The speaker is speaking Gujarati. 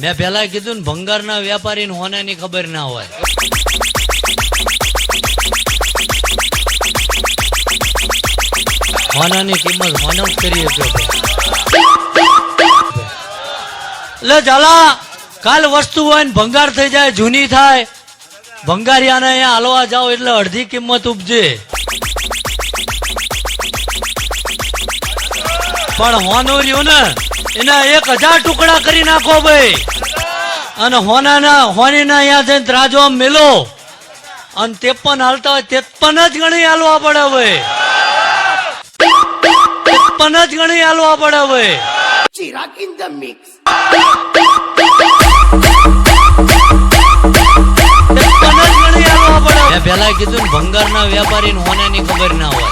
મેં પેલા કીધું ને, ભંગારના વેપારીને હોનાની ખબર ના હોય. હોનાની કિંમત હોનો જ કરી શક્યો. એટલે ચાલા કાલ વસ્તુ હોય ને ભંગાર થઈ જાય, જૂની થાય, ભંગારિયાને અહીંયા હાલવા જાઓ એટલે અડધી કિંમત ઉપજે. પણ હોનું રહ્યું ને એના 1000 ટુકડા કરી નાખો ભાઈ, અને હોનીના અહીંયા જઈને ત્રાજો મેલો, અને 53 હાલતા હોય 53 જ ગણી હાલવા પડે ભાઈ, 53 જ ગણી હાલવા પડે ભાઈ. Chirag in the mix. મેં પેલા કીધું ને, ભંગારના વેપારીને હોનાની ખબર ના હોય.